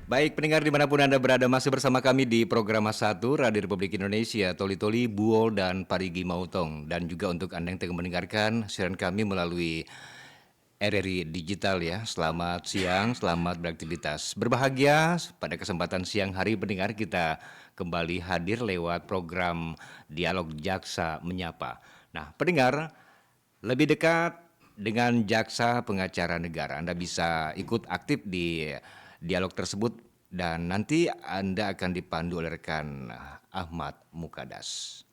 Baik, pendengar dimanapun Anda berada, masih bersama kami di program Mas 1 Radio Republik Indonesia, Toli Toli, Buol, dan Parigi Mautong. Dan juga untuk Anda yang tengah mendengarkan siaran kami melalui RRI Digital ya. Selamat siang, selamat beraktivitas. Berbahagia pada kesempatan siang hari pendengar kita kembali hadir lewat program Dialog Jaksa Menyapa. Nah, pendengar, lebih dekat dengan jaksa pengacara negara. Anda bisa ikut aktif di dialog tersebut dan nanti Anda akan dipandu oleh rekan Ahmad Mukadas.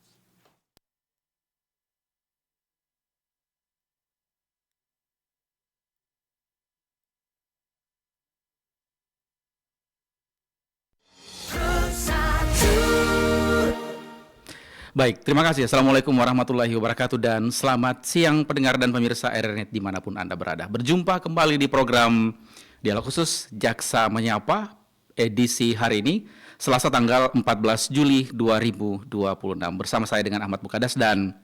Baik, terima kasih. Assalamualaikum warahmatullahi wabarakatuh dan selamat siang pendengar dan pemirsa RRNet dimanapun Anda berada. Berjumpa kembali di program Dialog Khusus Jaksa Menyapa edisi hari ini, Selasa tanggal 14 Juli 2026. Bersama saya dengan Ahmad Mukadas dan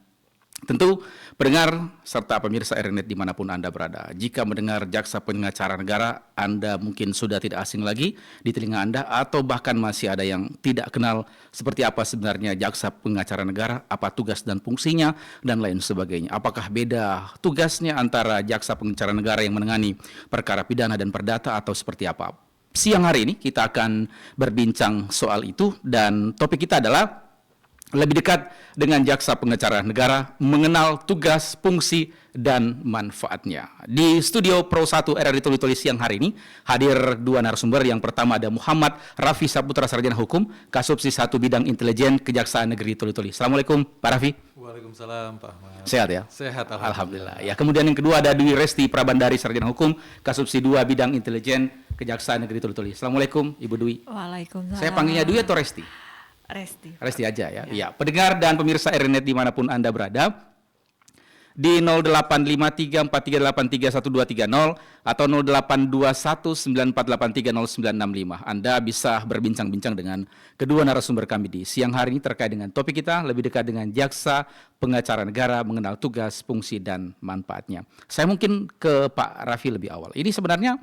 tentu pendengar serta pemirsa RRNet dimanapun Anda berada. Jika mendengar jaksa pengacara negara, Anda mungkin sudah tidak asing lagi di telinga Anda atau bahkan masih ada yang tidak kenal seperti apa sebenarnya jaksa pengacara negara, apa tugas dan fungsinya, dan lain sebagainya. Apakah beda tugasnya antara jaksa pengacara negara yang menangani perkara pidana dan perdata atau seperti apa? Siang hari ini kita akan berbincang soal itu dan topik kita adalah lebih dekat dengan jaksa pengacara negara, mengenal tugas, fungsi, dan manfaatnya. Di studio Pro 1 RRI Toli Toli siang hari ini, hadir dua narasumber. Yang pertama ada Muhammad Raffi Saputra, Sarjana Hukum, Kasubsi 1 Bidang Intelijen, Kejaksaan Negeri Toli Toli. Assalamualaikum, Pak Raffi. Waalaikumsalam, Pak Ahmad. Sehat ya? Sehat, Alhamdulillah. Ya, kemudian yang kedua ada Dwi Resti Prabandari, Sarjana Hukum, Kasubsi 2 Bidang Intelijen, Kejaksaan Negeri Toli Toli. Assalamualaikum, Ibu Dwi. Waalaikumsalam. Saya panggilnya Dwi atau Resti? Resti. Resti aja ya. Iya, pendengar dan pemirsa RRNet dimanapun Anda berada, di 085343831230 atau 082194830965. Anda bisa berbincang-bincang dengan kedua narasumber kami di siang hari ini terkait dengan topik kita lebih dekat dengan jaksa pengacara negara, mengenal tugas, fungsi, dan manfaatnya. Saya mungkin ke Pak Raffi lebih awal. Ini sebenarnya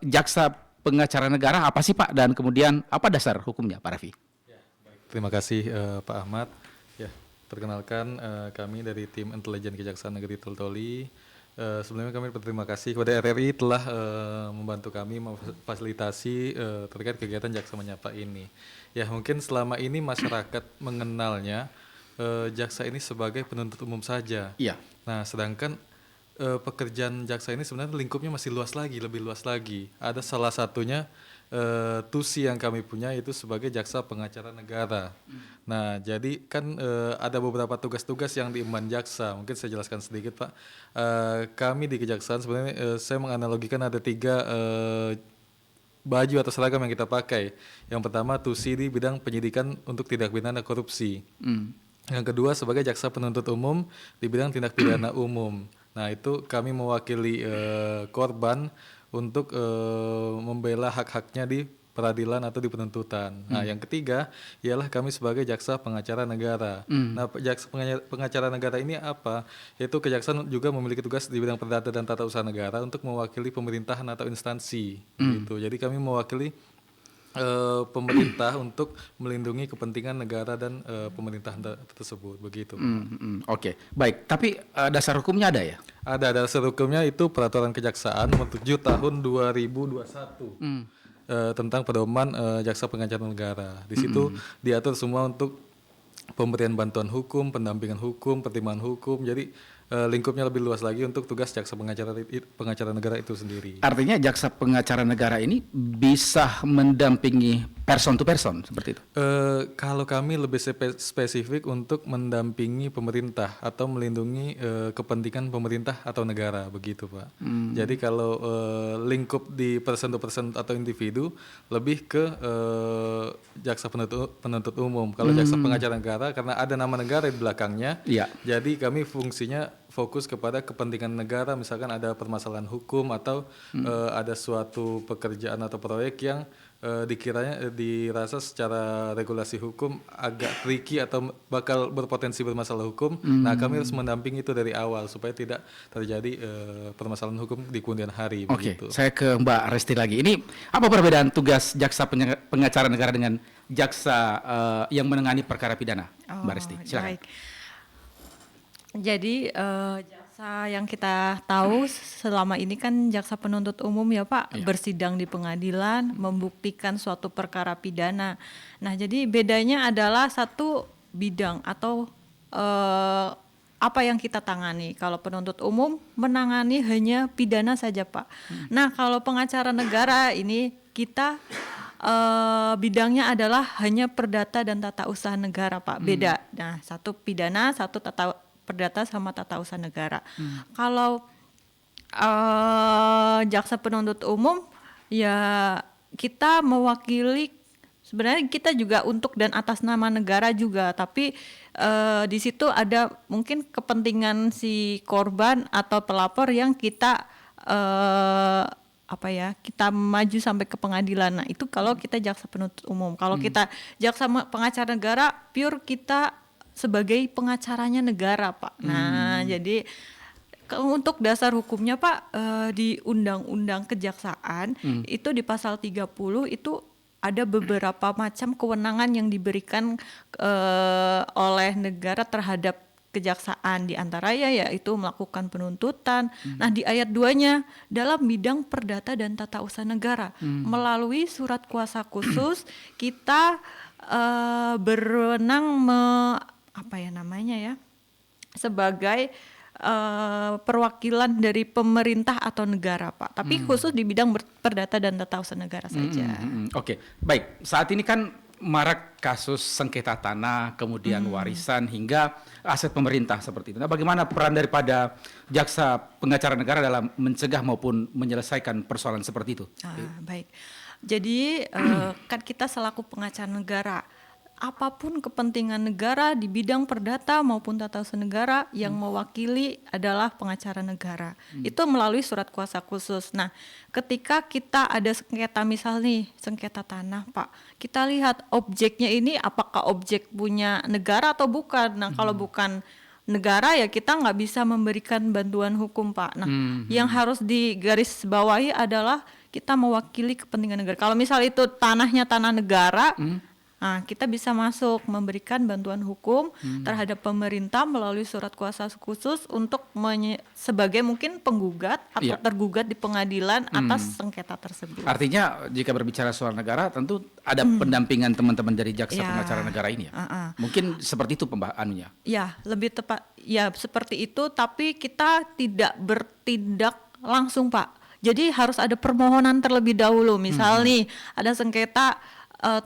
jaksa pengacara negara apa sih Pak, dan kemudian apa dasar hukumnya Pak Raffi? Terima kasih Pak Ahmad. Ya, perkenalkan kami dari tim intelijen Kejaksaan Negeri Toli Toli. Sebelumnya kami berterima kasih kepada RRI telah membantu kami memfasilitasi terkait kegiatan jaksa menyapa ini. Ya, mungkin selama ini masyarakat mengenalnya jaksa ini sebagai penuntut umum saja. Iya. Nah, sedangkan pekerjaan jaksa ini sebenarnya lingkupnya masih luas lagi, lebih luas lagi. Ada salah satunya tusi yang kami punya itu sebagai jaksa pengacara negara. Nah, jadi kan ada beberapa tugas-tugas yang diemban jaksa. Mungkin saya jelaskan sedikit, Pak. Kami di kejaksaan sebenarnya saya menganalogikan ada 3 baju atau seragam yang kita pakai. Yang pertama tusi di bidang penyidikan untuk tindak pidana korupsi. Yang kedua sebagai jaksa penuntut umum di bidang tindak pidana umum. Nah, itu kami mewakili korban untuk membela hak-haknya di peradilan atau di penuntutan. Nah, yang ketiga ialah kami sebagai jaksa pengacara negara. Nah, jaksa pengacara negara ini apa? Yaitu kejaksaan juga memiliki tugas di bidang perdata dan tata usaha negara untuk mewakili pemerintahan atau instansi. Gitu. Jadi kami mewakili pemerintah untuk melindungi kepentingan negara dan pemerintahan tersebut, begitu. Oke, baik. Tapi dasar hukumnya ada ya? Ada dasar hukumnya itu Peraturan Kejaksaan Nomor 7 Tahun 2021 tentang pedoman jaksa pengacara negara. Di situ diatur semua untuk pemberian bantuan hukum, pendampingan hukum, pertimbangan hukum. Jadi lingkupnya lebih luas lagi untuk tugas jaksa pengacara negara itu sendiri. Artinya jaksa pengacara negara ini bisa mendampingi person to person seperti itu? Kalau kami lebih spesifik untuk mendampingi pemerintah atau melindungi kepentingan pemerintah atau negara, begitu Pak. Jadi kalau lingkup di person to person atau individu lebih ke jaksa penuntut umum. Kalau jaksa pengacara negara karena ada nama negara di belakangnya, jadi kami fungsinya fokus kepada kepentingan negara, misalkan ada permasalahan hukum atau ada suatu pekerjaan atau proyek yang dirasa secara regulasi hukum agak tricky atau bakal berpotensi bermasalah hukum. Nah, kami harus mendampingi itu dari awal supaya tidak terjadi permasalahan hukum di kemudian hari. Oke, Begitu. saya ke Mbak Resti lagi. Ini apa perbedaan tugas jaksa pengacara negara dengan jaksa yang menangani perkara pidana, Mbak Resti? Silakan. Baik. Jadi jaksa yang kita tahu selama ini kan jaksa penuntut umum ya Pak, bersidang di pengadilan, membuktikan suatu perkara pidana. Nah jadi bedanya adalah satu bidang atau apa yang kita tangani. Kalau penuntut umum menangani hanya pidana saja Pak. Nah kalau pengacara negara ini kita bidangnya adalah hanya perdata dan tata usaha negara Pak, beda. Nah satu pidana, satu perdata sama tata usaha negara. Kalau jaksa penuntut umum ya kita mewakili, sebenarnya kita juga untuk dan atas nama negara juga, tapi di situ ada mungkin kepentingan si korban atau pelapor yang kita kita maju sampai ke pengadilan. Nah itu kalau kita jaksa penuntut umum. Kalau kita jaksa pengacara negara, pure kita sebagai pengacaranya negara Pak. Nah jadi untuk dasar hukumnya Pak, di Undang-Undang Kejaksaan itu di pasal 30 itu ada beberapa macam kewenangan yang diberikan oleh negara terhadap kejaksaan, di antaranya yaitu melakukan penuntutan. Nah di ayat 2-nya dalam bidang perdata dan tata usaha negara melalui surat kuasa khusus kita berwenang sebagai perwakilan dari pemerintah atau negara Pak, tapi khusus di bidang perdata dan tata usaha negara saja. Oke, baik. Saat ini kan marak kasus sengketa tanah, kemudian warisan hingga aset pemerintah seperti itu. Nah, bagaimana peran daripada jaksa pengacara negara dalam mencegah maupun menyelesaikan persoalan seperti itu? Baik. Jadi kan kita selaku pengacara negara, apapun kepentingan negara di bidang perdata maupun tata usaha negara yang mewakili adalah pengacara negara. Itu melalui surat kuasa khusus. Nah, ketika kita ada sengketa, misal nih sengketa tanah Pak, kita lihat objeknya ini apakah objek punya negara atau bukan. Nah, kalau bukan negara ya kita nggak bisa memberikan bantuan hukum Pak. Nah, yang harus digarisbawahi adalah kita mewakili kepentingan negara. Kalau misal itu tanahnya tanah negara, nah, kita bisa masuk memberikan bantuan hukum terhadap pemerintah melalui surat kuasa khusus untuk sebagai mungkin penggugat atau tergugat di pengadilan atas sengketa tersebut. Artinya jika berbicara soal negara tentu ada pendampingan teman-teman dari jaksa pengacara negara ini ya. Mungkin seperti itu pembahasannya. Ya, lebih tepat ya seperti itu, tapi kita tidak bertindak langsung Pak. Jadi harus ada permohonan terlebih dahulu. Misal nih ada sengketa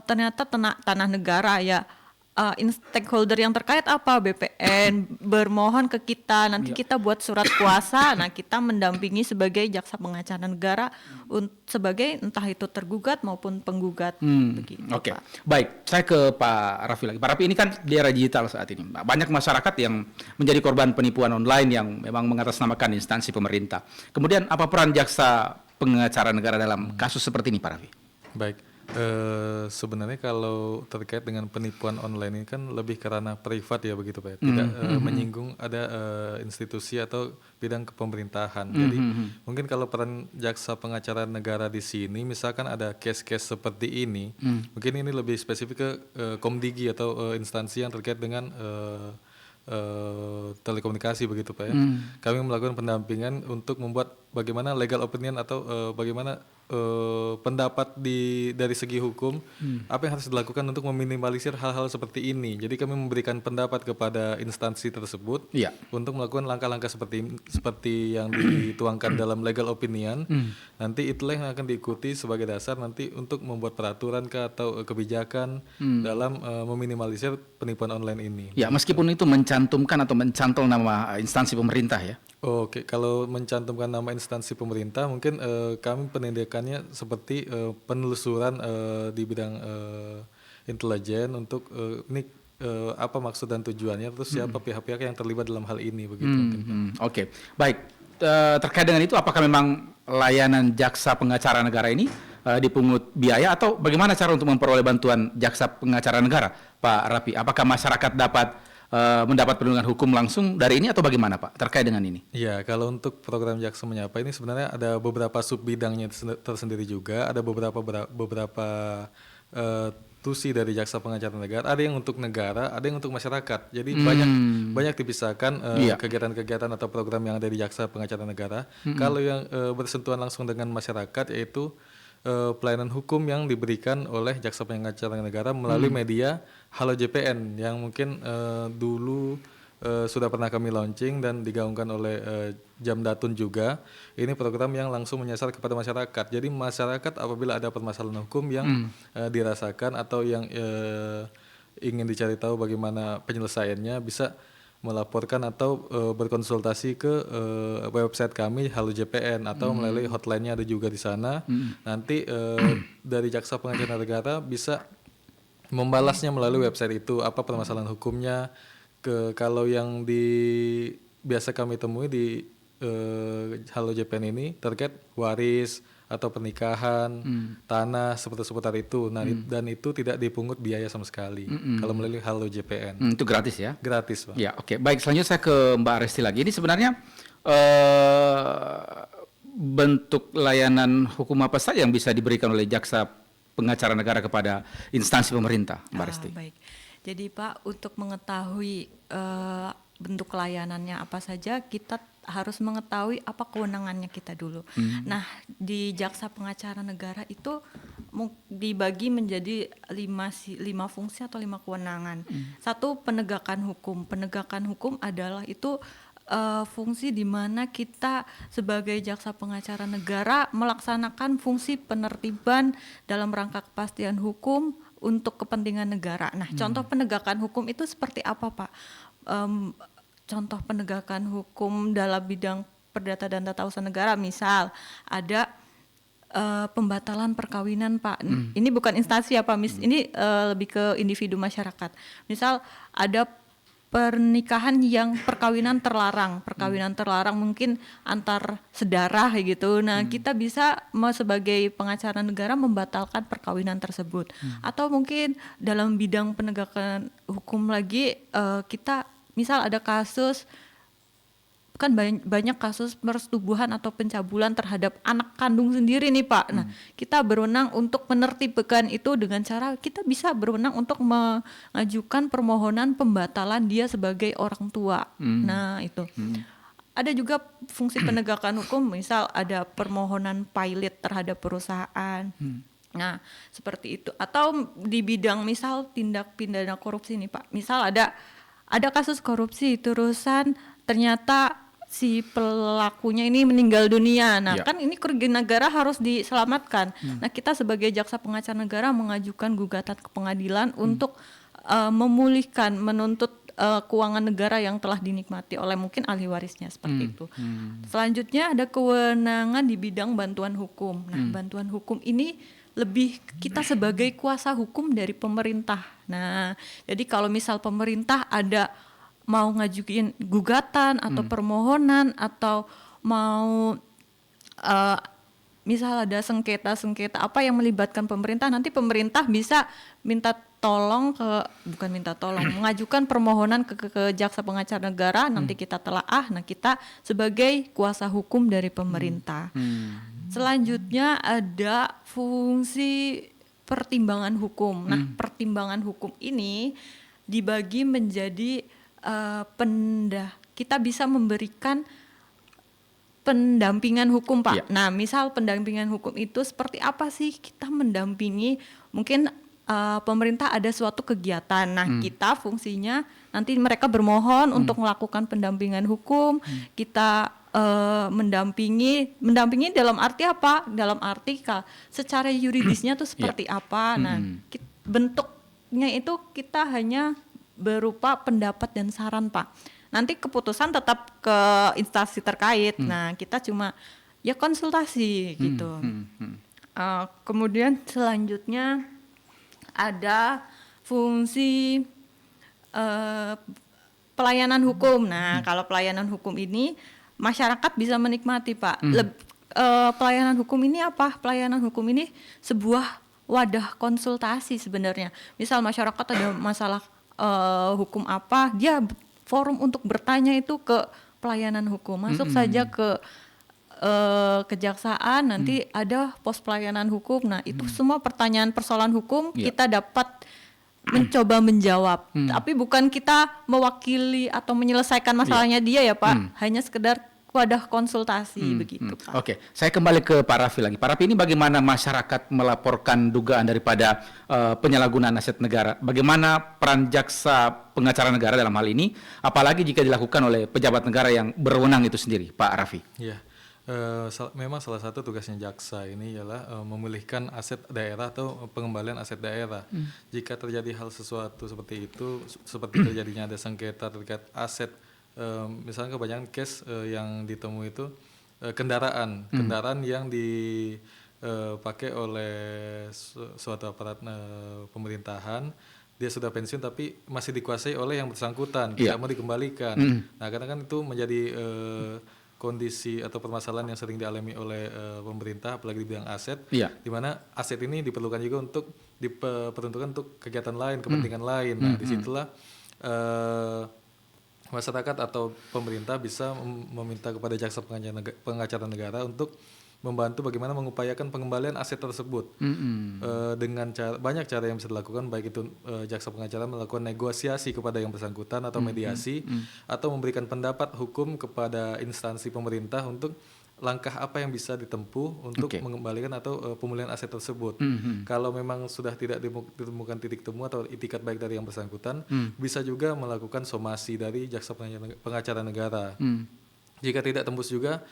ternyata tanah negara ya, stakeholder yang terkait apa, BPN bermohon ke kita, nanti kita buat surat kuasa. Nah kita mendampingi sebagai jaksa pengacara negara sebagai entah itu tergugat maupun penggugat. Begitu, Oke. Pak. Baik, saya ke Pak Raffi lagi. Pak Raffi, ini kan di era digital saat ini, banyak masyarakat yang menjadi korban penipuan online yang memang mengatasnamakan instansi pemerintah. Kemudian apa peran jaksa pengacara negara dalam kasus seperti ini Pak Raffi? Baik. Sebenarnya kalau terkait dengan penipuan online ini kan lebih ke ranah privat ya begitu Pak ya. Tidak menyinggung ada institusi atau bidang kepemerintahan. Jadi mungkin kalau peran jaksa pengacara negara di sini misalkan ada case-case seperti ini, mungkin ini lebih spesifik ke Komdigi atau instansi yang terkait dengan telekomunikasi begitu Pak ya. Kami melakukan pendampingan untuk membuat bagaimana legal opinion atau bagaimana pendapat dari segi hukum apa yang harus dilakukan untuk meminimalisir hal-hal seperti ini. Jadi kami memberikan pendapat kepada instansi tersebut untuk melakukan langkah-langkah seperti yang dituangkan dalam legal opinion. Nanti itulah yang akan diikuti sebagai dasar nanti untuk membuat peraturan atau kebijakan dalam meminimalisir penipuan online ini. Ya, meskipun itu mencantumkan atau mencantol nama instansi pemerintah ya. Oke, kalau mencantumkan nama instansi pemerintah mungkin kami penindakannya seperti penelusuran di bidang intelijen untuk ini apa maksud dan tujuannya, terus siapa pihak-pihak yang terlibat dalam hal ini begitu. Oke, baik. Terkait dengan itu, apakah memang layanan jaksa pengacara negara ini dipungut biaya atau bagaimana cara untuk memperoleh bantuan jaksa pengacara negara, Pak Rapi? Apakah masyarakat dapat mendapat perlindungan hukum langsung dari ini atau bagaimana, Pak, terkait dengan ini? Iya, kalau untuk program Jaksa Menyapa ini sebenarnya ada beberapa sub bidangnya tersendiri juga, ada beberapa tusi dari Jaksa Pengacara Negara, ada yang untuk negara, ada yang untuk masyarakat. Jadi banyak dipisahkan Iya. kegiatan-kegiatan atau program yang ada di Jaksa Pengacara Negara. Kalau yang bersentuhan langsung dengan masyarakat yaitu pelayanan hukum yang diberikan oleh Jaksa Pengacara Negara melalui media Halo JPN yang mungkin dulu sudah pernah kami launching dan digaungkan oleh Jamdatun juga. Ini program yang langsung menyasar kepada masyarakat. Jadi masyarakat apabila ada permasalahan hukum yang dirasakan atau yang ingin dicari tahu bagaimana penyelesaiannya, bisa melaporkan atau berkonsultasi ke website kami Halo JPN atau melalui hotline-nya ada juga di sana. Nanti dari Jaksa Pengacara Negara bisa membalasnya melalui website itu apa permasalahan hukumnya. Kalau yang biasa kami temui di Halo JPN ini terkait waris atau pernikahan, tanah seputar itu. Nah, dan itu tidak dipungut biaya sama sekali kalau melalui Halo JPN. Itu gratis ya? Gratis, Pak. Ya, oke. Baik, selanjutnya saya ke Mbak Resti lagi. Ini sebenarnya bentuk layanan hukum apa saja yang bisa diberikan oleh jaksa pengacara negara kepada instansi pemerintah, Mbak Resti? Baik. Jadi Pak, untuk mengetahui bentuk layanannya apa saja, kita harus mengetahui apa kewenangannya kita dulu. Nah, di Jaksa Pengacara Negara itu dibagi menjadi 5 fungsi atau 5 kewenangan. Satu, penegakan hukum. Penegakan hukum adalah itu fungsi di mana kita sebagai jaksa pengacara negara melaksanakan fungsi penertiban dalam rangka kepastian hukum untuk kepentingan negara. Nah, contoh penegakan hukum itu seperti apa, Pak? Contoh penegakan hukum dalam bidang perdata dan tata usaha negara, misal ada pembatalan perkawinan, Pak. Ini bukan instansi ya, Pak. Ini lebih ke individu masyarakat. Misal ada pernikahan yang perkawinan terlarang mungkin antar sedarah gitu. Nah, kita bisa sebagai pengacara negara membatalkan perkawinan tersebut. Atau mungkin dalam bidang penegakan hukum lagi kita misal ada kasus, kan banyak kasus persetubuhan atau pencabulan terhadap anak kandung sendiri nih, Pak. Nah, kita berwenang untuk menertibkan itu dengan cara kita bisa berwenang untuk mengajukan permohonan pembatalan dia sebagai orang tua. Nah, itu. Ada juga fungsi penegakan hukum, misal ada permohonan pilot terhadap perusahaan. Nah, seperti itu. Atau di bidang misal tindak pidana korupsi nih, Pak. Misal ada kasus korupsi terusan ternyata si pelakunya ini meninggal dunia. Nah, kan ini kerugian negara harus diselamatkan. Nah, kita sebagai jaksa pengacara negara mengajukan gugatan ke pengadilan untuk memulihkan, menuntut keuangan negara yang telah dinikmati oleh mungkin ahli warisnya, seperti itu. Selanjutnya ada kewenangan di bidang bantuan hukum. Nah, bantuan hukum ini lebih kita sebagai kuasa hukum dari pemerintah. Nah, jadi kalau misal pemerintah ada mau ngajuin gugatan atau permohonan atau mau misal ada sengketa apa yang melibatkan pemerintah, nanti pemerintah bisa mengajukan permohonan ke jaksa pengacara negara, nanti kita telaah. Nah, kita sebagai kuasa hukum dari pemerintah. Selanjutnya ada fungsi pertimbangan hukum. Nah, pertimbangan hukum ini dibagi menjadi kita bisa memberikan pendampingan hukum, Pak. Nah, misal pendampingan hukum itu seperti apa sih? Kita mendampingi, mungkin pemerintah ada suatu kegiatan. Nah, kita fungsinya nanti mereka bermohon untuk melakukan pendampingan hukum. Kita mendampingi dalam arti apa? Dalam arti secara yuridisnya tuh seperti apa. Nah, bentuknya itu kita hanya berupa pendapat dan saran, Pak. Nanti keputusan tetap ke instansi terkait. Nah, kita cuma ya konsultasi gitu. Kemudian selanjutnya ada fungsi pelayanan hukum. Nah, kalau pelayanan hukum ini masyarakat bisa menikmati, Pak. pelayanan hukum ini apa? Pelayanan hukum ini sebuah wadah konsultasi sebenarnya. Misal masyarakat ada masalah hukum apa, dia forum untuk bertanya itu ke pelayanan hukum. Masuk saja ke kejaksaan, nanti ada pos pelayanan hukum. Nah, itu semua pertanyaan persoalan hukum kita dapat mencoba menjawab. Tapi bukan kita mewakili atau menyelesaikan masalahnya dia ya Pak. Hanya sekedar wadah konsultasi begitu Pak. Oke, saya kembali ke Pak Raffi lagi. Pak Raffi, ini bagaimana masyarakat melaporkan dugaan daripada penyalahgunaan aset negara? Bagaimana peran jaksa pengacara negara dalam hal ini? Apalagi jika dilakukan oleh pejabat negara yang berwenang itu sendiri, Pak Raffi. Iya, memang salah satu tugasnya jaksa ini ialah memulihkan aset daerah atau pengembalian aset daerah. Jika terjadi hal sesuatu seperti itu, seperti terjadinya ada sengketa terkait aset, misalnya kebanyakan case yang ditemui itu kendaraan yang dipakai oleh suatu aparat pemerintahan, dia sudah pensiun tapi masih dikuasai oleh yang bersangkutan, tidak mau dikembalikan. Nah, karena kan itu menjadi kondisi atau permasalahan yang sering dialami oleh pemerintah, apalagi di bidang aset, di mana aset ini diperlukan juga untuk diperuntukkan untuk kegiatan lain, kepentingan lain. Nah, disitulah masyarakat atau pemerintah bisa meminta kepada jaksa pengacara negara untuk membantu bagaimana mengupayakan pengembalian aset tersebut dengan banyak cara yang bisa dilakukan, baik itu jaksa pengacara melakukan negosiasi kepada yang bersangkutan atau mediasi, atau memberikan pendapat hukum kepada instansi pemerintah untuk langkah apa yang bisa ditempuh untuk mengembalikan atau pemulihan aset tersebut. Kalau memang sudah tidak ditemukan titik temu atau itikat baik dari yang bersangkutan, bisa juga melakukan somasi dari jaksa pengacara negara. Jika tidak tembus juga,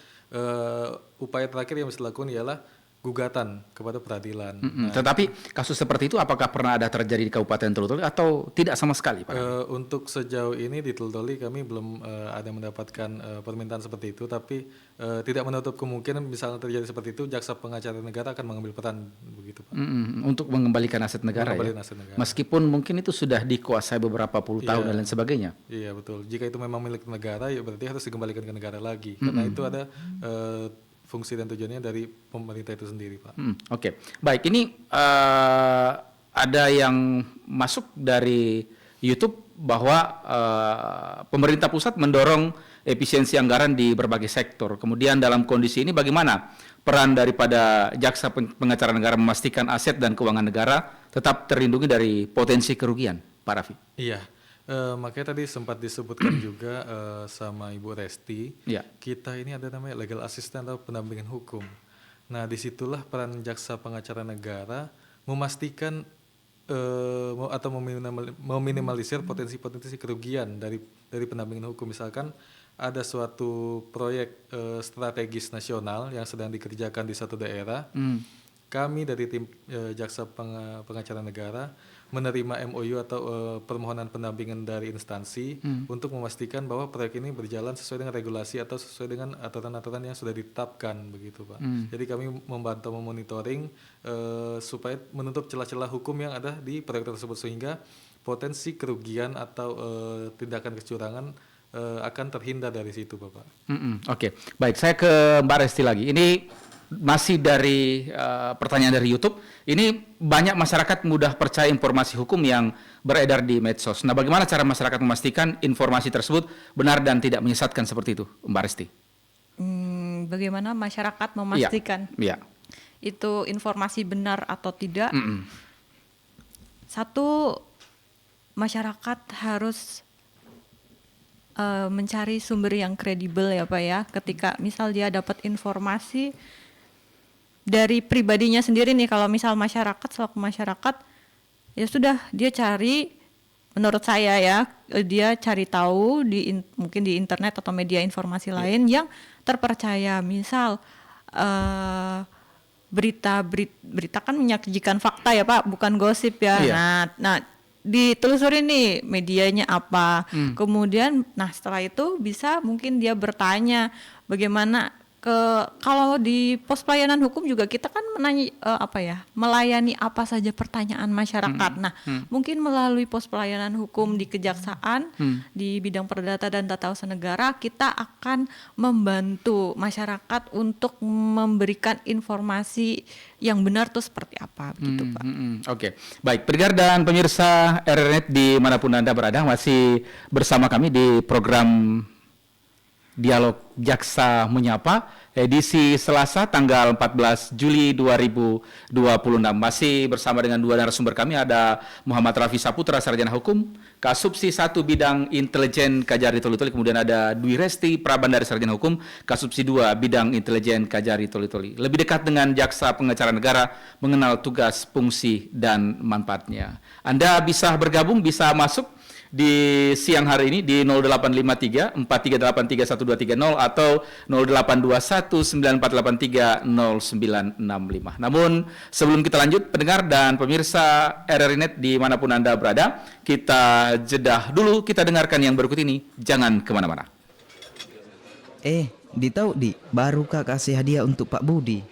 upaya terakhir yang bisa dilakukan ialah gugatan kepada peradilan. Tetapi kasus seperti itu apakah pernah ada terjadi di Kabupaten Toli-Toli atau tidak sama sekali, Pak? Untuk sejauh ini di Toli-Toli kami belum ada mendapatkan permintaan seperti itu, tapi tidak menutup kemungkinan misalnya terjadi seperti itu, jaksa pengacara negara akan mengambil peran begitu, Pak. Untuk mengembalikan aset negara Aset negara. Meskipun mungkin itu sudah dikuasai beberapa puluh tahun dan lain sebagainya. Iya, betul. Jika itu memang milik negara, ya berarti harus dikembalikan ke negara lagi. Karena itu ada fungsi dan tujuannya dari pemerintah itu sendiri, Pak. Oke. Baik, ini ada yang masuk dari YouTube bahwa pemerintah pusat mendorong efisiensi anggaran di berbagai sektor. Kemudian dalam kondisi ini bagaimana peran daripada jaksa pengacara negara memastikan aset dan keuangan negara tetap terlindungi dari potensi kerugian, Pak Raffi? Iya. Makanya tadi sempat disebutkan juga sama Ibu Resti, kita ini ada namanya legal assistant atau pendampingan hukum. Nah, disitulah peran jaksa pengacara negara memastikan atau meminimalisir potensi-potensi kerugian dari pendampingan hukum. Misalkan ada suatu proyek strategis nasional yang sedang dikerjakan di satu daerah, kami dari tim jaksa pengacara negara menerima MOU atau permohonan pendampingan dari instansi untuk memastikan bahwa proyek ini berjalan sesuai dengan regulasi atau sesuai dengan aturan-aturan yang sudah ditetapkan begitu, Pak. Jadi kami membantu memonitoring supaya menutup celah-celah hukum yang ada di proyek tersebut, sehingga potensi kerugian atau tindakan kecurangan akan terhindar dari situ, Bapak. Oke. Baik, saya ke Mbak Resti lagi. Ini masih dari pertanyaan dari YouTube. Ini banyak masyarakat mudah percaya informasi hukum yang beredar di medsos. Nah, bagaimana cara masyarakat memastikan informasi tersebut benar dan tidak menyesatkan seperti itu, Mbak Resti? Bagaimana masyarakat memastikan itu informasi benar atau tidak? Satu, masyarakat harus mencari sumber yang kredibel ya Pak ya. Ketika misal dia dapat informasi dari pribadinya sendiri nih, kalau misal masyarakat, selaku masyarakat, ya sudah dia cari, menurut saya ya, dia cari tahu mungkin di internet atau media informasi lain yang terpercaya. Misal berita kan menyajikan fakta ya Pak, bukan gosip ya. Nah ditelusuri nih medianya apa, kemudian nah setelah itu bisa mungkin dia bertanya bagaimana kalau di pos pelayanan hukum juga kita kan melayani apa saja pertanyaan masyarakat. Nah, mungkin melalui pos pelayanan hukum di kejaksaan di bidang perdata dan tata usaha negara kita akan membantu masyarakat untuk memberikan informasi yang benar tuh seperti apa begitu, Pak. Oke. Baik, pendengar dan pemirsa RRNet dimanapun Anda berada, masih bersama kami di program Dialog Jaksa Menyapa, edisi Selasa tanggal 14 Juli 2026. Masih bersama dengan dua narasumber kami, ada Muhammad Rafi Saputra, Sarjana Hukum, Kasubsi 1 Bidang Intelijen Kajari Toli-Toli, kemudian ada Dwi Resti Prabandari, Sarjana Hukum, Kasubsi 2 Bidang Intelijen Kajari Toli-Toli. Lebih dekat dengan jaksa pengacara negara, mengenal tugas, fungsi, dan manfaatnya. Anda bisa bergabung, bisa masuk di siang hari ini di 0853 4383 1230 atau 0821 9483 0965. Namun sebelum kita lanjut, pendengar dan pemirsa RRNet dimanapun Anda berada, kita jedah dulu, kita dengarkan yang berikut ini. Jangan kemana-mana. Tahu baru Kak kasih hadiah untuk Pak Budi.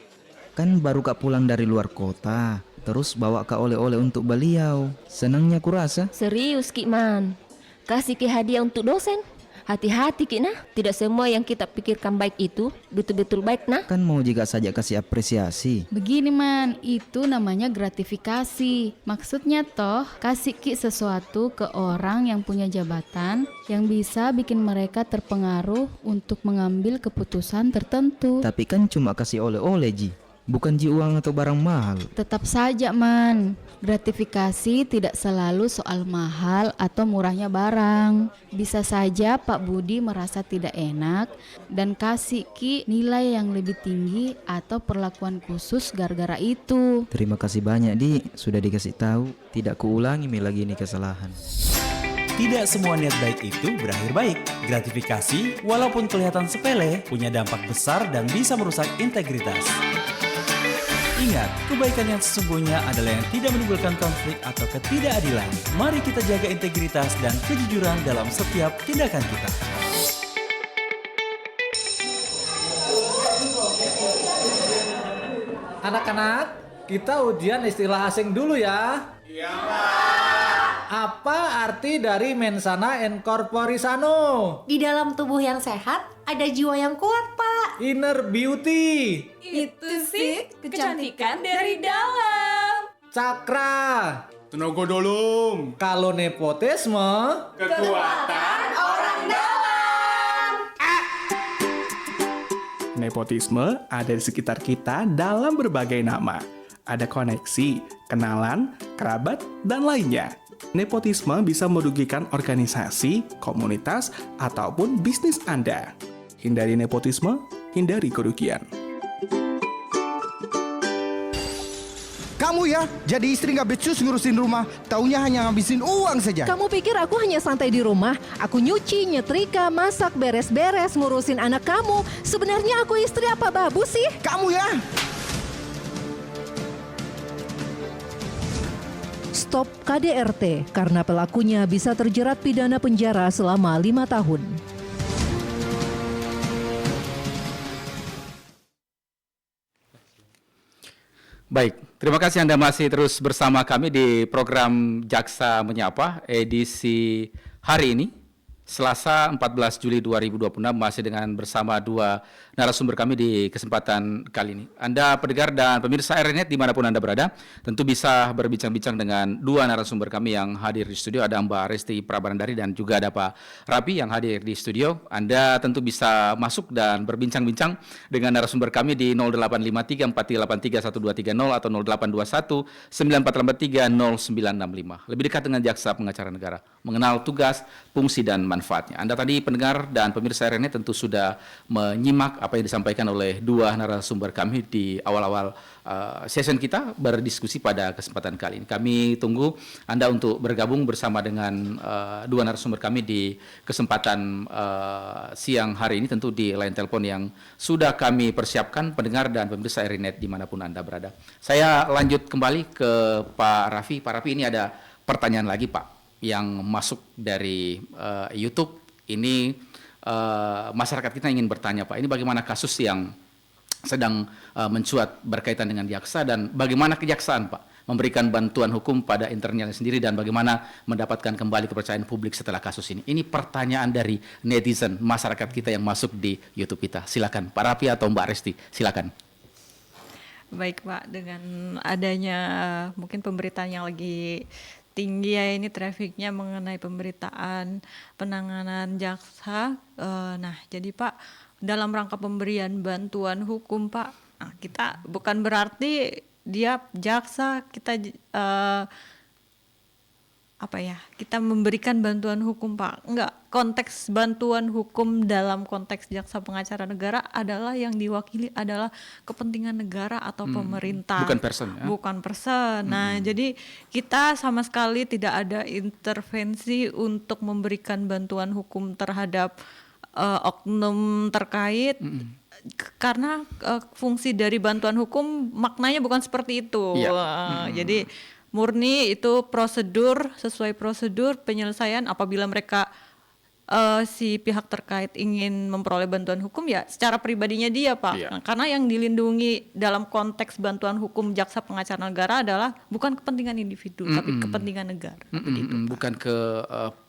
Kan baru Kak pulang dari luar kota, terus bawa Kak oleh-oleh untuk beliau. Senangnya kurasa. Serius Ki Man, kasih Ki hadiah untuk dosen. Hati-hati Ki nah, tidak semua yang kita pikirkan baik itu betul-betul baik nah. Kan mau juga saja kasih apresiasi. Begini Man, itu namanya gratifikasi. Maksudnya toh kasih Ki sesuatu ke orang yang punya jabatan yang bisa bikin mereka terpengaruh untuk mengambil keputusan tertentu. Tapi kan cuma kasih oleh-oleh Ji, bukan Ji uang atau barang mahal. Tetap saja Man, gratifikasi tidak selalu soal mahal atau murahnya barang. Bisa saja Pak Budi merasa tidak enak dan kasih Ki nilai yang lebih tinggi atau perlakuan khusus gara-gara itu. Terima kasih banyak Di, sudah dikasih tahu. Tidak kuulangi lagi ini kesalahan. Tidak semua niat baik itu berakhir baik. Gratifikasi, walaupun kelihatan sepele, punya dampak besar dan bisa merusak integritas. Ingat, kebaikan yang sesungguhnya adalah yang tidak menimbulkan konflik atau ketidakadilan. Mari kita jaga integritas dan kejujuran dalam setiap tindakan kita. Anak-anak, kita ujian istilah asing dulu ya. Iya, Pak. Apa arti dari mensana in corpore sano? Di dalam tubuh yang sehat, ada jiwa yang kuat, Pak. Inner beauty. Itu sih kecantikan dari dalam. Cakra. Tenaga dalam. Kalau nepotisme, Kekuatan orang dalam. Nepotisme ada di sekitar kita dalam berbagai nama. Ada koneksi, kenalan, kerabat, dan lainnya. Nepotisme bisa merugikan organisasi, komunitas, ataupun bisnis Anda. Hindari nepotisme, hindari kerugian. Kamu ya, jadi istri gak becus ngurusin rumah, taunya hanya ngabisin uang saja. Kamu pikir aku hanya santai di rumah? Aku nyuci, nyetrika, masak, beres-beres, ngurusin anak kamu. Sebenarnya aku istri apa babu sih? Kamu ya. Stop KDRT, karena pelakunya bisa terjerat pidana penjara selama 5 tahun. Baik, terima kasih Anda masih terus bersama kami di program Jaksa Menyapa edisi hari ini, Selasa 14 Juli 2026, masih dengan bersama dua narasumber kami di kesempatan kali ini. Anda pendengar dan pemirsa RRNet dimanapun Anda berada, tentu bisa berbincang-bincang dengan dua narasumber kami yang hadir di studio. Ada Mbak Resti Prabandari dan juga ada Pak Rapi yang hadir di studio. Anda tentu bisa masuk dan berbincang-bincang dengan narasumber kami di 0853 4383 1230 atau 0821 9483 0965. Lebih dekat dengan jaksa pengacara negara, mengenal tugas, fungsi, dan manfaatnya. Anda tadi pendengar dan pemirsa RRNet tentu sudah menyimak apa yang disampaikan oleh dua narasumber kami di awal-awal session kita berdiskusi pada kesempatan kali ini. Kami tunggu Anda untuk bergabung bersama dengan dua narasumber kami di kesempatan siang hari ini, tentu di line telepon yang sudah kami persiapkan, pendengar dan pemirsa RRNet dimanapun Anda berada. Saya lanjut kembali ke Pak Rafi. Pak Rafi, ini ada pertanyaan lagi Pak yang masuk dari YouTube. Ini masyarakat kita ingin bertanya Pak, ini bagaimana kasus yang sedang mencuat berkaitan dengan jaksa, dan bagaimana kejaksaan Pak memberikan bantuan hukum pada internalnya sendiri dan bagaimana mendapatkan kembali kepercayaan publik setelah kasus ini. Ini pertanyaan dari netizen, masyarakat kita yang masuk di YouTube kita. Silakan Pak Raffi atau Mbak Resti, silakan. Baik Pak, dengan adanya mungkin pemberitaan yang lagi tinggi ya ini trafiknya mengenai pemberitaan penanganan jaksa. Nah jadi Pak, dalam rangka pemberian bantuan hukum Pak, nah, kita bukan berarti dia jaksa kita kita memberikan bantuan hukum Pak. Enggak, konteks bantuan hukum dalam konteks jaksa pengacara negara adalah yang diwakili adalah kepentingan negara atau pemerintah. Bukan person ya? Bukan person. Nah, jadi kita sama sekali tidak ada intervensi untuk memberikan bantuan hukum terhadap oknum terkait. Karena fungsi dari bantuan hukum maknanya bukan seperti itu. Jadi murni itu prosedur, sesuai prosedur penyelesaian apabila mereka si pihak terkait ingin memperoleh bantuan hukum ya secara pribadinya dia Pak. Nah, karena yang dilindungi dalam konteks bantuan hukum jaksa pengacara negara adalah bukan kepentingan individu tapi kepentingan negara. Bukan ke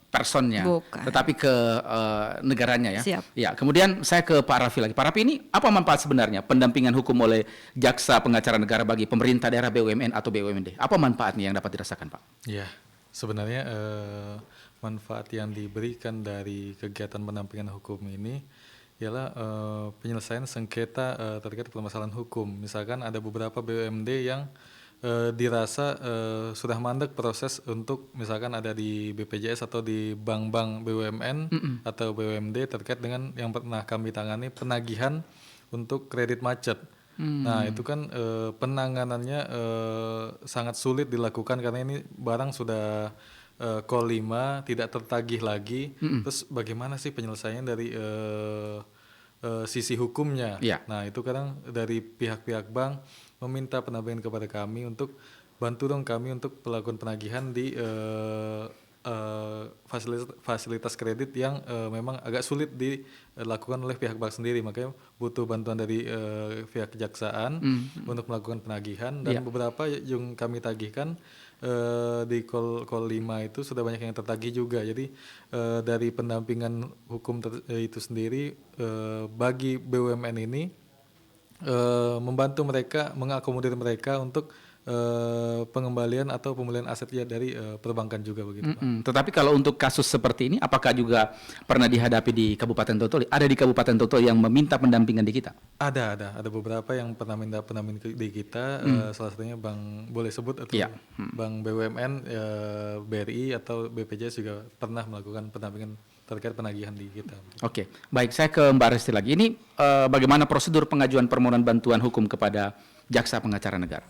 personnya, Bukan. tetapi ke negaranya ya. Siap. Ya, kemudian saya ke Pak Raffi lagi. Pak Raffi, ini apa manfaat sebenarnya pendampingan hukum oleh jaksa pengacara negara bagi pemerintah daerah, BUMN atau BUMD? Apa manfaatnya yang dapat dirasakan Pak? Ya, sebenarnya manfaat yang diberikan dari kegiatan pendampingan hukum ini ialah penyelesaian sengketa terkait permasalahan hukum. Misalkan ada beberapa BUMD yang dirasa sudah mandek proses untuk misalkan ada di BPJS atau di bank-bank BUMN atau BUMD terkait dengan yang pernah kami tangani penagihan untuk kredit macet. Nah itu kan penanganannya sangat sulit dilakukan karena ini barang sudah call 5 tidak tertagih lagi. Terus bagaimana sih penyelesaian dari sisi hukumnya? Nah itu kadang dari pihak-pihak bank meminta pendampingan kepada kami untuk bantu dong kami untuk melakukan penagihan di fasilitas kredit yang memang agak sulit dilakukan oleh pihak bank sendiri, makanya butuh bantuan dari pihak kejaksaan untuk melakukan penagihan dan beberapa yang kami tagihkan di call 5 itu sudah banyak yang tertagih juga. Jadi dari pendampingan hukum itu sendiri bagi BUMN ini membantu mereka, mengakomodir mereka untuk pengembalian atau pemulihan asetnya dari perbankan juga begitu Pak. Tetapi kalau untuk kasus seperti ini apakah juga pernah dihadapi di Kabupaten Totoli? Ada di Kabupaten Totoli yang meminta pendampingan di kita? Ada beberapa yang pernah minta pendampingan di kita, salah satunya bank boleh sebut atau bank BUMN, BRI atau BPJS juga pernah melakukan pendampingan terkait penagihan di kita. Oke, baik, saya ke Mbak Resti lagi. Ini bagaimana prosedur pengajuan permohonan bantuan hukum kepada jaksa pengacara negara?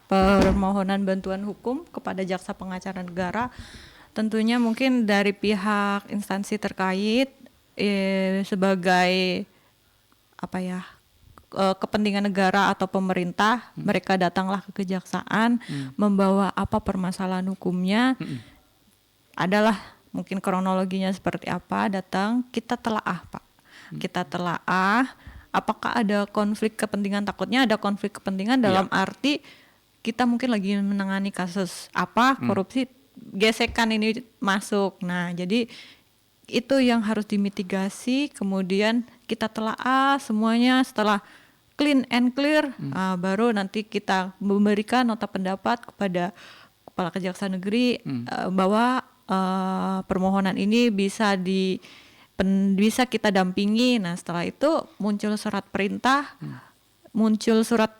Permohonan bantuan hukum kepada jaksa pengacara negara tentunya mungkin dari pihak instansi terkait sebagai kepentingan negara atau pemerintah, mereka datanglah ke kejaksaan membawa apa permasalahan hukumnya, adalah mungkin kronologinya seperti apa, datang kita telaah Pak, kita telaah apakah ada konflik kepentingan, takutnya ada konflik kepentingan dalam arti kita mungkin lagi menangani kasus apa korupsi, gesekan ini masuk. Nah jadi itu yang harus dimitigasi, kemudian kita telaah semuanya, setelah clean and clear baru nanti kita memberikan nota pendapat kepada Kepala Kejaksaan Negeri bahwa permohonan ini bisa kita dampingi. Nah setelah itu muncul surat perintah, muncul surat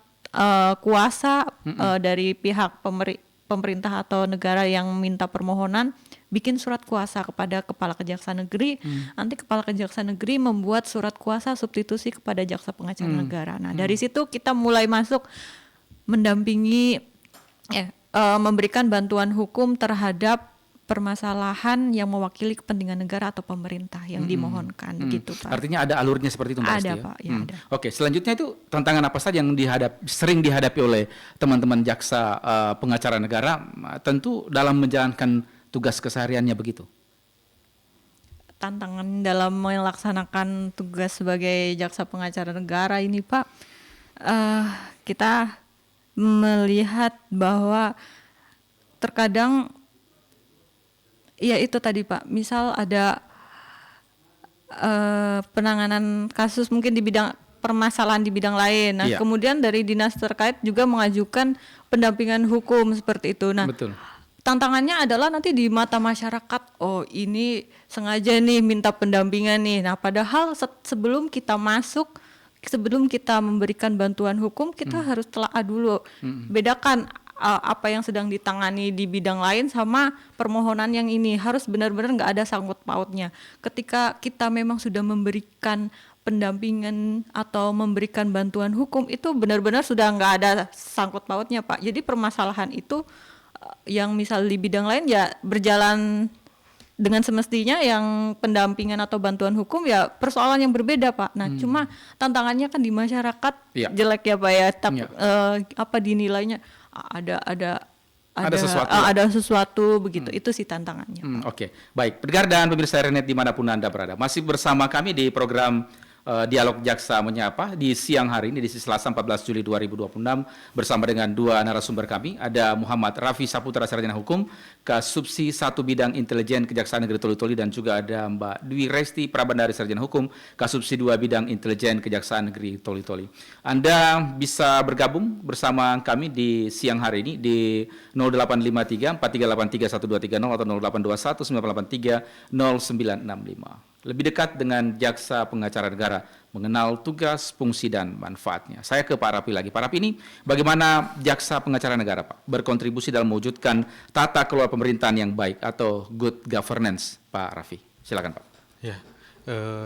kuasa dari pihak pemerintah atau negara yang minta permohonan, bikin surat kuasa kepada Kepala Kejaksaan Negeri. Nanti Kepala Kejaksaan Negeri membuat surat kuasa substitusi kepada jaksa pengacara negara. Nah dari situ kita mulai masuk mendampingi, memberikan bantuan hukum terhadap permasalahan yang mewakili kepentingan negara atau pemerintah yang dimohonkan gitu Pak. Artinya ada alurnya seperti itu Mbak Resti? Ada Pak, ya ada. Oke, selanjutnya itu tantangan apa saja yang sering dihadapi oleh teman-teman jaksa pengacara negara tentu dalam menjalankan tugas kesehariannya begitu? tantangan dalam melaksanakan tugas sebagai jaksa pengacara negara ini Pak, kita melihat bahwa terkadang ya itu tadi Pak, misal ada penanganan kasus mungkin di bidang permasalahan di bidang lain. Nah, Iya. kemudian dari dinas terkait juga mengajukan pendampingan hukum seperti itu. Nah, Betul. tantangannya adalah nanti di mata masyarakat, oh ini sengaja nih minta pendampingan nih. Nah, padahal sebelum kita masuk, sebelum kita memberikan bantuan hukum, kita harus telaah dulu. Bedakan apa yang sedang ditangani di bidang lain sama permohonan yang ini. Harus benar-benar nggak ada sangkut pautnya. Ketika kita memang sudah memberikan pendampingan atau memberikan bantuan hukum, itu benar-benar sudah nggak ada sangkut pautnya Pak. Jadi permasalahan itu yang misal di bidang lain ya berjalan dengan semestinya, yang pendampingan atau bantuan hukum ya persoalan yang berbeda Pak. Nah cuma tantangannya kan di masyarakat Iya. jelek ya Pak ya. Iya. Apa dinilainya Ada sesuatu. ada sesuatu begitu. Itu sih tantangannya. Oke, baik. Pendengar dan pemirsa RNet dimanapun Anda berada, masih bersama kami di program Dialog Jaksa Menyapa di siang hari ini di Selasa 14 Juli 2026 bersama dengan dua narasumber kami. Ada Muhammad Raffi Saputra, Sarjana Hukum, Kasubsi 1 Bidang Intelijen Kejaksaan Negeri Toli-Toli, dan juga ada Mbak Dwi Resti Prabandari, Sarjana Hukum, Kasubsi 2 Bidang Intelijen Kejaksaan Negeri Toli-Toli. Anda bisa bergabung bersama kami di siang hari ini di 0853 4383 1230 atau 0821 983 0965. Lebih dekat dengan jaksa pengacara negara, mengenal tugas, fungsi, dan manfaatnya. Saya ke Pak Raffi lagi. Pak Raffi, ini bagaimana jaksa pengacara negara Pak berkontribusi dalam mewujudkan tata kelola pemerintahan yang baik atau good governance, Pak Raffi? Silakan Pak. Ya,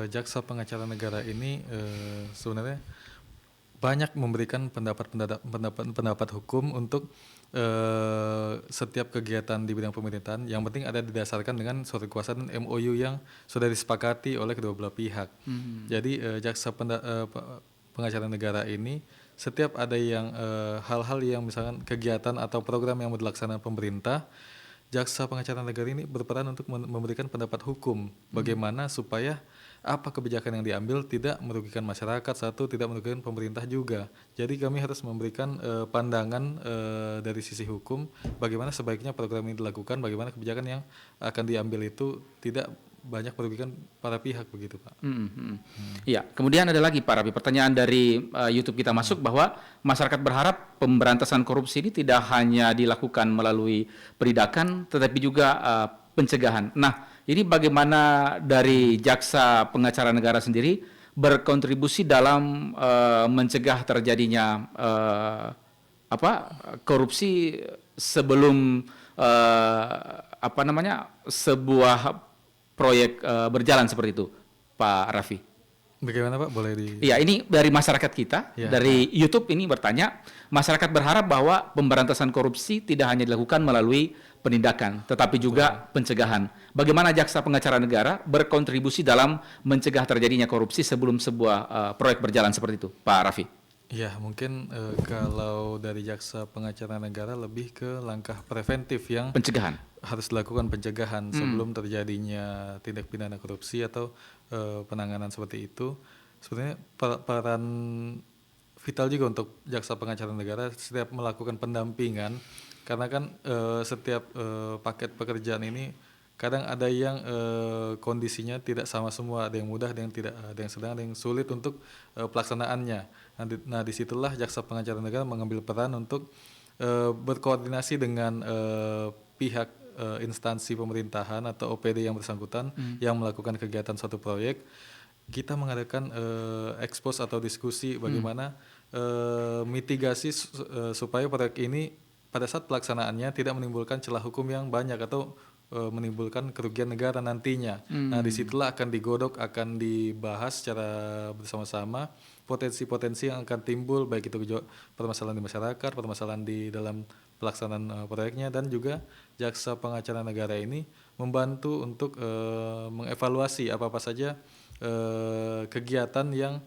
jaksa pengacara negara ini sebenarnya banyak memberikan pendapat hukum untuk setiap kegiatan di bidang pemerintahan. Yang penting ada didasarkan dengan surat kuasa dan MOU yang sudah disepakati oleh kedua belah pihak. Jadi jaksa pengacara negara ini setiap ada yang hal-hal yang misalkan kegiatan atau program yang dilaksanakan pemerintah, jaksa pengacara negara ini berperan untuk memberikan pendapat hukum bagaimana supaya apa kebijakan yang diambil tidak merugikan masyarakat, satu tidak merugikan pemerintah juga. Jadi kami harus memberikan pandangan dari sisi hukum bagaimana sebaiknya program ini dilakukan, bagaimana kebijakan yang akan diambil itu tidak banyak merugikan para pihak, begitu Pak. Iya, kemudian ada lagi Pak Raffi, pertanyaan dari YouTube kita masuk bahwa masyarakat berharap pemberantasan korupsi ini tidak hanya dilakukan melalui penindakan tetapi juga pencegahan. Nah, ini bagaimana dari jaksa pengacara negara sendiri berkontribusi dalam mencegah terjadinya korupsi sebelum sebuah proyek berjalan seperti itu, Pak Raffi? Bagaimana Pak? Boleh di... Iya, ini dari masyarakat kita, dari YouTube ini bertanya, masyarakat berharap bahwa pemberantasan korupsi tidak hanya dilakukan melalui penindakan, tetapi juga pencegahan. Bagaimana jaksa pengacara negara berkontribusi dalam mencegah terjadinya korupsi sebelum sebuah proyek berjalan seperti itu, Pak Raffi? Ya, mungkin kalau dari jaksa pengacara negara lebih ke langkah preventif yang pencegahan. Harus dilakukan pencegahan sebelum terjadinya tindak pidana korupsi atau penanganan seperti itu. Sebenarnya peran vital juga untuk jaksa pengacara negara setiap melakukan pendampingan, karena kan setiap paket pekerjaan ini kadang ada yang kondisinya tidak sama semua, ada yang mudah, ada yang tidak, ada yang sedang, ada yang sulit untuk pelaksanaannya. Nah, disitulah jaksa pengacara negara mengambil peran untuk berkoordinasi dengan pihak instansi pemerintahan atau OPD yang bersangkutan yang melakukan kegiatan suatu proyek. Kita mengadakan ekspos atau diskusi bagaimana mitigasi supaya proyek ini pada saat pelaksanaannya tidak menimbulkan celah hukum yang banyak atau menimbulkan kerugian negara nantinya. Nah, disitulah akan digodok, akan dibahas secara bersama-sama potensi-potensi yang akan timbul, baik itu permasalahan di masyarakat, permasalahan di dalam pelaksanaan proyeknya, dan juga jaksa pengacara negara ini membantu untuk mengevaluasi apa-apa saja kegiatan yang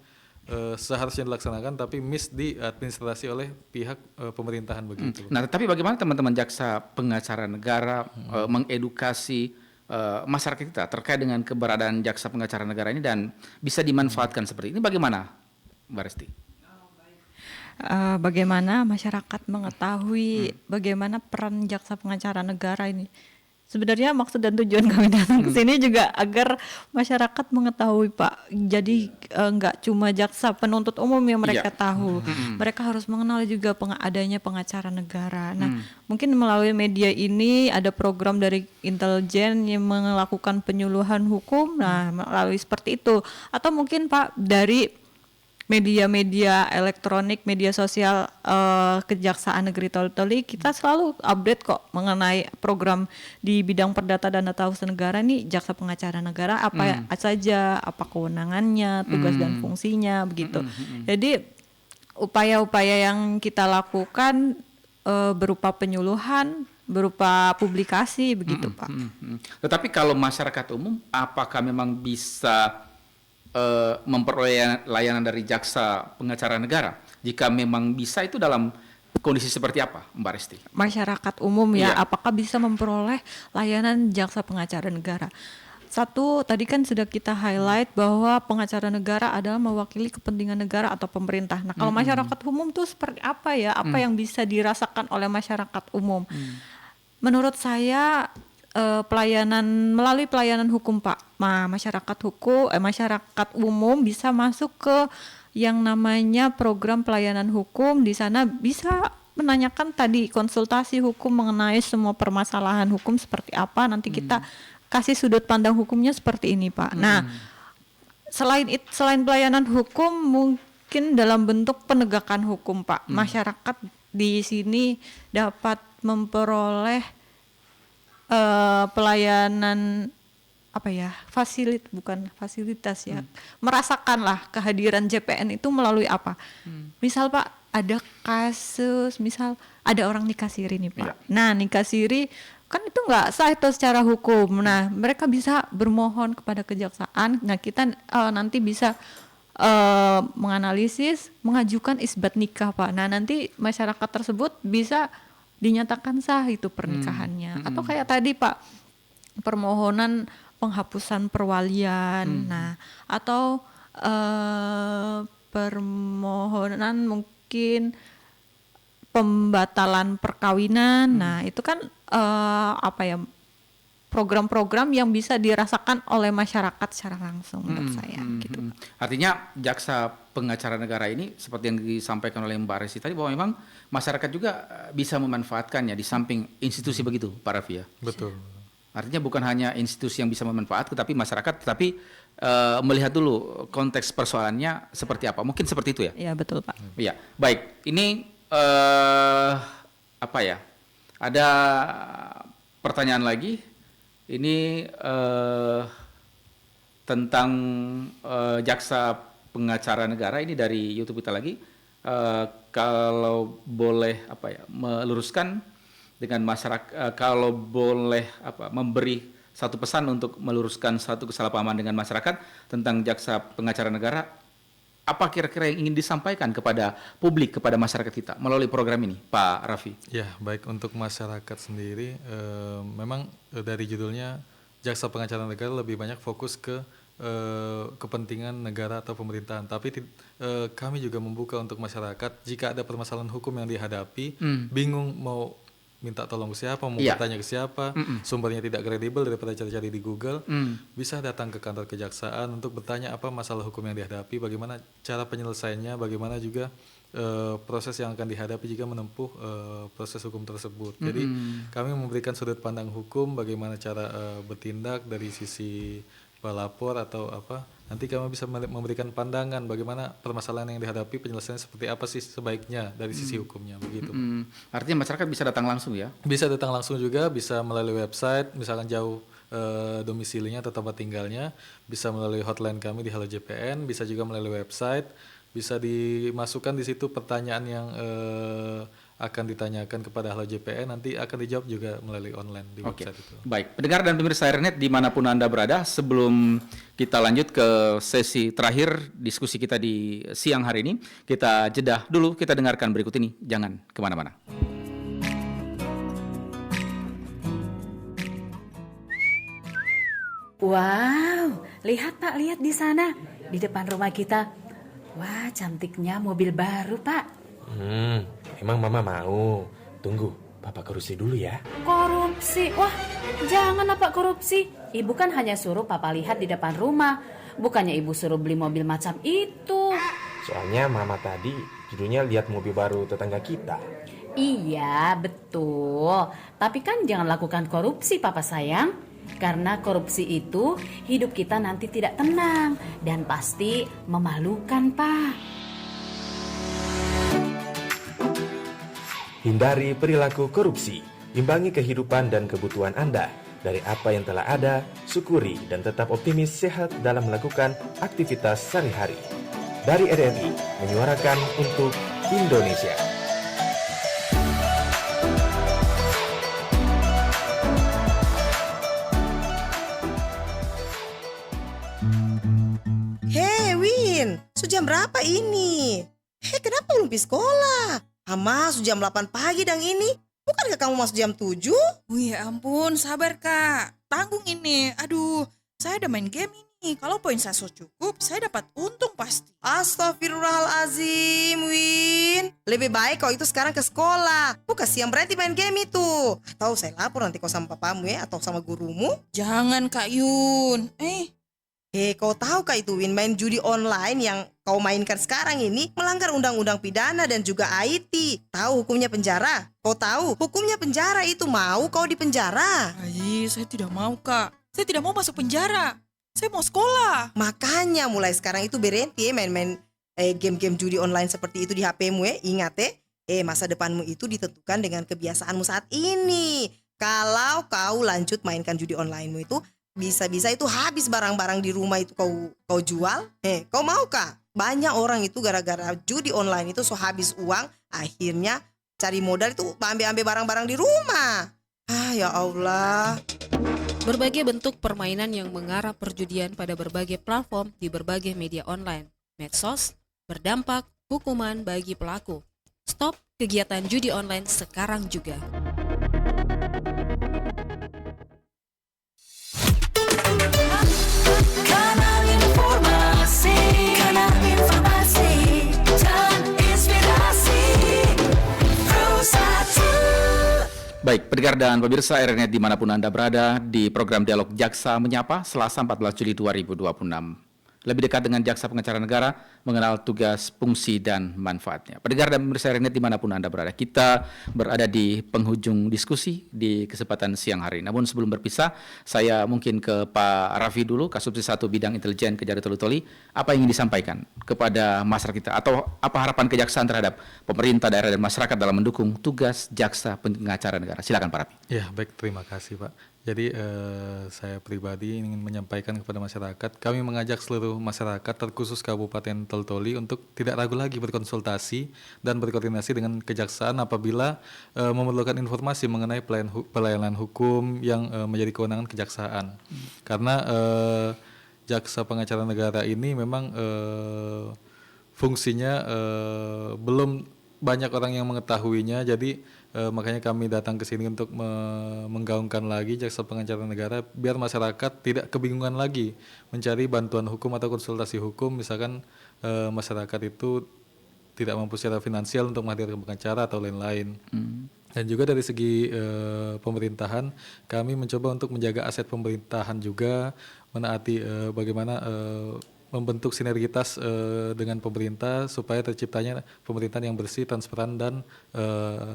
seharusnya dilaksanakan tapi miss di administrasi oleh pihak pemerintahan, begitu. Nah, tapi bagaimana teman-teman jaksa pengacara negara mengedukasi masyarakat kita terkait dengan keberadaan jaksa pengacara negara ini dan bisa dimanfaatkan seperti ini, bagaimana, Mbak Resti? Bagaimana masyarakat mengetahui bagaimana peran jaksa pengacara negara ini. Sebenarnya maksud dan tujuan kami datang ke sini juga agar masyarakat mengetahui, Pak. Jadi nggak cuma jaksa penuntut umum yang mereka tahu, mereka harus mengenal juga adanya pengacara negara. Nah, mungkin melalui media ini ada program dari intelijen yang melakukan penyuluhan hukum. Nah, melalui seperti itu, atau mungkin Pak dari media-media elektronik, media sosial Kejaksaan Negeri Toli-Toli, kita selalu update kok mengenai program di bidang perdata dan tata usaha negara nih, jaksa pengacara negara apa saja, apa kewenangannya, tugas dan fungsinya begitu. Jadi upaya-upaya yang kita lakukan berupa penyuluhan, berupa publikasi begitu, Pak. Tetapi kalau masyarakat umum, apakah memang bisa memperoleh layanan dari jaksa pengacara negara? Jika memang bisa, itu dalam kondisi seperti apa, Mbak Resti? Masyarakat umum ya, apakah bisa memperoleh layanan jaksa pengacara negara? Satu, tadi kan sudah kita highlight bahwa pengacara negara adalah mewakili kepentingan negara atau pemerintah. Nah, kalau masyarakat umum tuh seperti apa ya? Apa yang bisa dirasakan oleh masyarakat umum? Menurut saya melalui pelayanan hukum, Pak. Masyarakat umum bisa masuk ke yang namanya program pelayanan hukum. Di sana bisa menanyakan tadi konsultasi hukum mengenai semua permasalahan hukum seperti apa. Nanti kita kasih sudut pandang hukumnya seperti ini, Pak. Nah, selain pelayanan hukum, mungkin dalam bentuk penegakan hukum, Pak. Masyarakat di sini dapat memperoleh pelayanan fasilitas ya, merasakanlah kehadiran JPN itu melalui apa? Misal Pak, ada kasus, misal ada orang nikah siri nih Pak. Nah, nikah siri kan itu nggak sah itu secara hukum. Nah, mereka bisa bermohon kepada kejaksaan. Nah, kita nanti bisa menganalisis, mengajukan isbat nikah, Pak. Nah, nanti masyarakat tersebut bisa dinyatakan sah itu pernikahannya. Atau kayak tadi Pak, permohonan penghapusan perwalian. Nah, atau permohonan mungkin pembatalan perkawinan. Nah, itu kan program-program yang bisa dirasakan oleh masyarakat secara langsung menurut saya gitu. Artinya jaksa pengacara negara ini seperti yang disampaikan oleh Mbak Resti tadi, bahwa memang masyarakat juga bisa memanfaatkannya di samping institusi begitu, Pak Raffi ya? Betul. Artinya bukan hanya institusi yang bisa memanfaatkan, tetapi masyarakat, tetapi melihat dulu konteks persoalannya seperti apa. Mungkin seperti itu ya? Iya, betul Pak. Iya, baik. Ini ada pertanyaan lagi. Ini tentang jaksa pengacara negara, ini dari YouTube kita lagi. Kalau boleh meluruskan dengan masyarakat, kalau boleh memberi satu pesan untuk meluruskan satu kesalahpahaman dengan masyarakat tentang jaksa pengacara negara, apa kira-kira yang ingin disampaikan kepada publik, kepada masyarakat kita melalui program ini, Pak Raffi? Ya, baik, untuk masyarakat sendiri, memang dari judulnya jaksa pengacara negara lebih banyak fokus ke kepentingan negara atau pemerintahan. Tapi kami juga membuka untuk masyarakat, jika ada permasalahan hukum yang dihadapi, bingung mau minta tolong ke siapa, mau bertanya ke siapa, sumbernya tidak kredibel daripada cari-cari di Google, bisa datang ke kantor kejaksaan untuk bertanya apa masalah hukum yang dihadapi, bagaimana cara penyelesaiannya, bagaimana juga proses yang akan dihadapi jika menempuh proses hukum tersebut. Jadi kami memberikan sudut pandang hukum, bagaimana cara bertindak dari sisi pelapor atau apa. Nanti kami bisa memberikan pandangan bagaimana permasalahan yang dihadapi, penyelesaiannya seperti apa sih sebaiknya dari sisi hukumnya, begitu. Artinya masyarakat bisa datang langsung ya? Bisa datang langsung juga, bisa melalui website, misalkan jauh domisilinya atau tempat tinggalnya, bisa melalui hotline kami di Halo JPN, bisa juga melalui website, bisa dimasukkan di situ pertanyaan yang akan ditanyakan kepada Halo JPN, nanti akan dijawab juga melalui online di website itu. Baik, pendengar dan pemirsa Airnet dimanapun Anda berada, sebelum kita lanjut ke sesi terakhir diskusi kita di siang hari ini, kita jeda dulu, kita dengarkan berikut ini, jangan kemana-mana. Wow, lihat Pak, lihat di sana. Di depan rumah kita. Wah, cantiknya mobil baru, Pak. Emang Mama mau? Tunggu, Papa korupsi dulu ya. Korupsi? Wah, jangan Pak korupsi. Ibu kan hanya suruh Papa lihat di depan rumah. Bukannya Ibu suruh beli mobil macam itu. Soalnya Mama tadi judulnya lihat mobil baru tetangga kita. Iya, betul. Tapi kan jangan lakukan korupsi, Papa sayang. Karena korupsi itu hidup kita nanti tidak tenang dan pasti memalukan, Pak. Hindari perilaku korupsi. Imbangi kehidupan dan kebutuhan Anda. Dari apa yang telah ada, syukuri dan tetap optimis sehat dalam melakukan aktivitas sehari-hari. Dari RRI, menyuarakan untuk Indonesia. Hei Win, jam berapa ini? Hei, kenapa belum pergi sekolah? Ama, jam 8 pagi dang ini. Bukankah kamu masuk jam 7? Oh ya ampun, sabar Kak. Tanggung ini. Aduh, saya ada main game ini. Kalau poin saya so cukup, saya dapat untung pasti. Astagfirullahalazim, Win. Lebih baik kau itu sekarang ke sekolah. Bukan siang berarti main game itu. Atau saya lapor nanti kau sama papamu ya, atau sama gurumu. Jangan Kak Yun. Kau tahu kah itu Win, main judi online yang kau mainkan sekarang ini melanggar undang-undang pidana dan juga IT. Tahu hukumnya penjara? Kau tahu hukumnya penjara itu, mau kau di penjara? Saya tidak mau Kak. Saya tidak mau masuk penjara. Saya mau sekolah. Makanya mulai sekarang itu berhenti main-main game-game judi online seperti itu di HP-mu ya. Ingat masa depanmu itu ditentukan dengan kebiasaanmu saat ini. Kalau kau lanjut mainkan judi online-mu itu, bisa-bisa itu habis barang-barang di rumah itu kau jual. Kau mau kah? Banyak orang itu gara-gara judi online itu so habis uang, akhirnya cari modal itu ambil barang-barang di rumah. Ya Allah. Berbagai bentuk permainan yang mengarah perjudian pada berbagai platform di berbagai media online, medsos, berdampak hukuman bagi pelaku. Stop kegiatan judi online sekarang juga. Kanal informasi dan inspirasi Pro1. Baik, pendengar dan pemirsa RRI dimanapun Anda berada, di program Dialog Jaksa Menyapa Selasa 14 Juli 2026. Lebih dekat dengan Jaksa Pengacara Negara, mengenal tugas, fungsi, dan manfaatnya. Pendengar dan pemirsa RRI dimanapun Anda berada, kita berada di penghujung diskusi di kesempatan siang hari. Namun sebelum berpisah, saya mungkin ke Pak Raffi dulu, Kasubdit 1 Bidang Intelijen Kejari Toli-Toli. Apa yang ingin disampaikan kepada masyarakat kita, atau apa harapan kejaksaan terhadap pemerintah daerah dan masyarakat dalam mendukung tugas Jaksa Pengacara Negara? Silakan Pak Raffi. Ya, baik, terima kasih Pak. Jadi saya pribadi ingin menyampaikan kepada masyarakat, kami mengajak seluruh masyarakat terkhusus Kabupaten Toli-Toli untuk tidak ragu lagi berkonsultasi dan berkoordinasi dengan kejaksaan apabila memerlukan informasi mengenai pelayanan hukum yang menjadi kewenangan kejaksaan. Karena Jaksa Pengacara Negara ini memang fungsinya belum banyak orang yang mengetahuinya, jadi makanya kami datang ke sini untuk menggaungkan lagi Jaksa Pengacara Negara biar masyarakat tidak kebingungan lagi mencari bantuan hukum atau konsultasi hukum, misalkan masyarakat itu tidak mampu secara finansial untuk menghadirkan pengacara atau lain-lain. Dan juga dari segi pemerintahan, kami mencoba untuk menjaga aset pemerintahan juga, menaati bagaimana membentuk sinergitas dengan pemerintah supaya terciptanya pemerintahan yang bersih, transparan, dan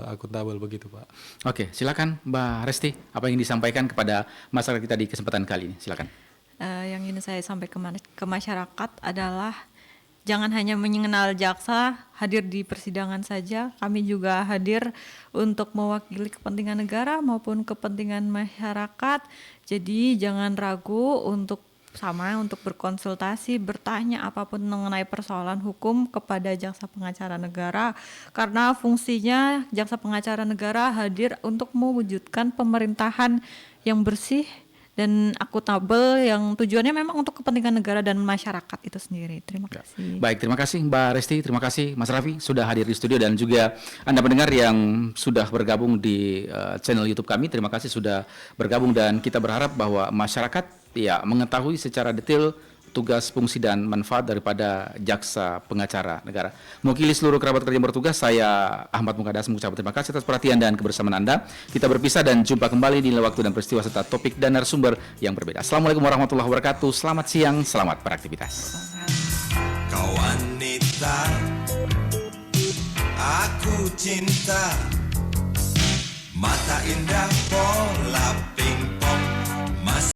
akuntabel begitu Pak. Oke, silakan Mbak Resti, apa yang disampaikan kepada masyarakat kita di kesempatan kali ini? Silakan. Yang ingin saya sampaikan ke masyarakat adalah jangan hanya mengenal jaksa hadir di persidangan saja, kami juga hadir untuk mewakili kepentingan negara maupun kepentingan masyarakat. Jadi jangan ragu untuk berkonsultasi, bertanya apapun mengenai persoalan hukum kepada Jaksa Pengacara Negara, karena fungsinya Jaksa Pengacara Negara hadir untuk mewujudkan pemerintahan yang bersih dan akuntabel yang tujuannya memang untuk kepentingan negara dan masyarakat itu sendiri. Terima kasih. Baik, terima kasih Mbak Resti, terima kasih Mas Raffi sudah hadir di studio dan juga Anda pendengar yang sudah bergabung di channel YouTube kami. Terima kasih sudah bergabung dan kita berharap bahwa masyarakat ya mengetahui secara detail tugas, fungsi dan manfaat daripada jaksa pengacara negara. Mewakili seluruh kerabat kerja yang bertugas, saya Ahmad Mukadas mengucapkan terima kasih atas perhatian dan kebersamaan Anda. Kita berpisah dan jumpa kembali di lain waktu dan peristiwa serta topik dan narasumber yang berbeda. Assalamualaikum warahmatullahi wabarakatuh. Selamat siang, selamat beraktivitas. Kau wanita, aku cinta, mata indah pola